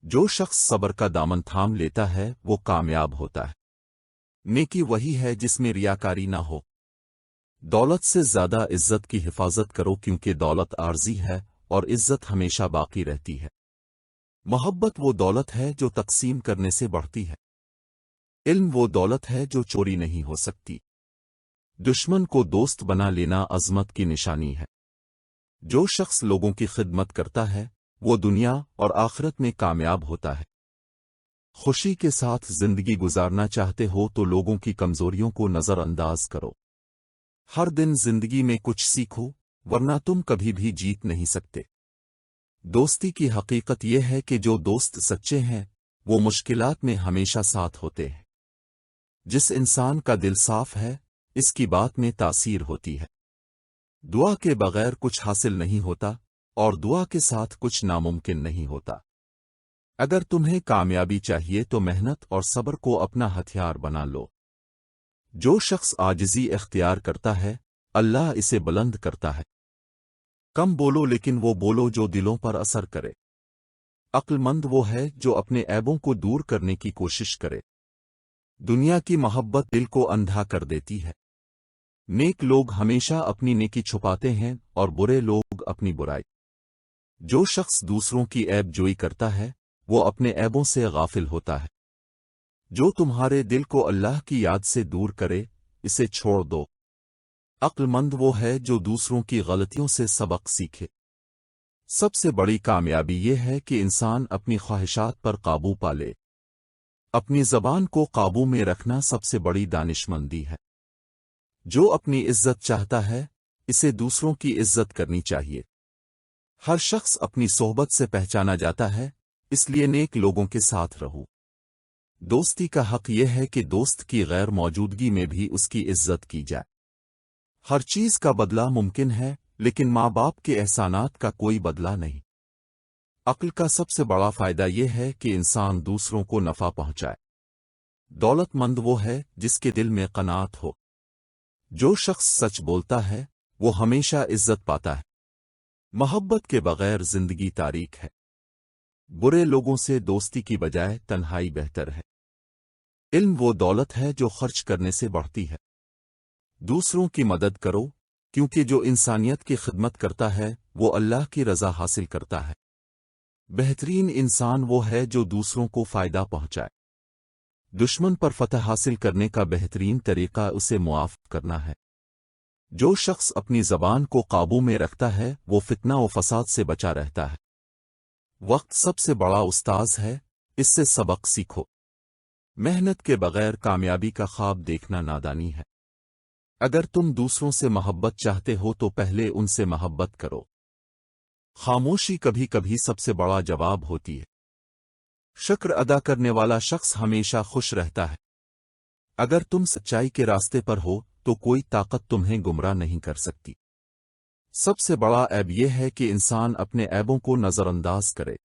جو شخص صبر کا دامن تھام لیتا ہے وہ کامیاب ہوتا ہے۔ نیکی وہی ہے جس میں ریاکاری نہ ہو۔ دولت سے زیادہ عزت کی حفاظت کرو کیونکہ دولت عارضی ہے اور عزت ہمیشہ باقی رہتی ہے۔ محبت وہ دولت ہے جو تقسیم کرنے سے بڑھتی ہے۔ علم وہ دولت ہے جو چوری نہیں ہو سکتی۔ دشمن کو دوست بنا لینا عظمت کی نشانی ہے۔ جو شخص لوگوں کی خدمت کرتا ہے وہ دنیا اور آخرت میں کامیاب ہوتا ہے۔ خوشی کے ساتھ زندگی گزارنا چاہتے ہو تو لوگوں کی کمزوریوں کو نظر انداز کرو۔ ہر دن زندگی میں کچھ سیکھو ورنہ تم کبھی بھی جیت نہیں سکتے۔ دوستی کی حقیقت یہ ہے کہ جو دوست سچے ہیں وہ مشکلات میں ہمیشہ ساتھ ہوتے ہیں۔ جس انسان کا دل صاف ہے اس کی بات میں تاثیر ہوتی ہے۔ دعا کے بغیر کچھ حاصل نہیں ہوتا اور دعا کے ساتھ کچھ ناممکن نہیں ہوتا۔ اگر تمہیں کامیابی چاہیے تو محنت اور صبر کو اپنا ہتھیار بنا لو۔ جو شخص عاجزی اختیار کرتا ہے اللہ اسے بلند کرتا ہے۔ کم بولو لیکن وہ بولو جو دلوں پر اثر کرے۔ عقل مند وہ ہے جو اپنے عیبوں کو دور کرنے کی کوشش کرے۔ دنیا کی محبت دل کو اندھا کر دیتی ہے۔ نیک لوگ ہمیشہ اپنی نیکی چھپاتے ہیں اور برے لوگ اپنی برائی۔ جو شخص دوسروں کی عیب جوئی کرتا ہے وہ اپنے عیبوں سے غافل ہوتا ہے۔ جو تمہارے دل کو اللہ کی یاد سے دور کرے اسے چھوڑ دو۔ عقل مند وہ ہے جو دوسروں کی غلطیوں سے سبق سیکھے۔ سب سے بڑی کامیابی یہ ہے کہ انسان اپنی خواہشات پر قابو پا لے۔ اپنی زبان کو قابو میں رکھنا سب سے بڑی دانشمندی ہے۔ جو اپنی عزت چاہتا ہے اسے دوسروں کی عزت کرنی چاہیے۔ ہر شخص اپنی صحبت سے پہچانا جاتا ہے اس لیے نیک لوگوں کے ساتھ رہو۔ دوستی کا حق یہ ہے کہ دوست کی غیر موجودگی میں بھی اس کی عزت کی جائے۔ ہر چیز کا بدلہ ممکن ہے لیکن ماں باپ کے احسانات کا کوئی بدلہ نہیں۔ عقل کا سب سے بڑا فائدہ یہ ہے کہ انسان دوسروں کو نفع پہنچائے۔ دولت مند وہ ہے جس کے دل میں قناعت ہو۔ جو شخص سچ بولتا ہے وہ ہمیشہ عزت پاتا ہے۔ محبت کے بغیر زندگی تاریک ہے۔ برے لوگوں سے دوستی کی بجائے تنہائی بہتر ہے۔ علم وہ دولت ہے جو خرچ کرنے سے بڑھتی ہے۔ دوسروں کی مدد کرو کیونکہ جو انسانیت کی خدمت کرتا ہے وہ اللہ کی رضا حاصل کرتا ہے۔ بہترین انسان وہ ہے جو دوسروں کو فائدہ پہنچائے۔ دشمن پر فتح حاصل کرنے کا بہترین طریقہ اسے معاف کرنا ہے۔ جو شخص اپنی زبان کو قابو میں رکھتا ہے وہ فتنہ و فساد سے بچا رہتا ہے۔ وقت سب سے بڑا استاذ ہے اس سے سبق سیکھو۔ محنت کے بغیر کامیابی کا خواب دیکھنا نادانی ہے۔ اگر تم دوسروں سے محبت چاہتے ہو تو پہلے ان سے محبت کرو۔ خاموشی کبھی کبھی سب سے بڑا جواب ہوتی ہے۔ شکر ادا کرنے والا شخص ہمیشہ خوش رہتا ہے۔ اگر تم سچائی کے راستے پر ہو تو کوئی طاقت تمہیں گمراہ نہیں کر سکتی۔ سب سے بڑا عیب یہ ہے کہ انسان اپنے عیبوں کو نظر انداز کرے۔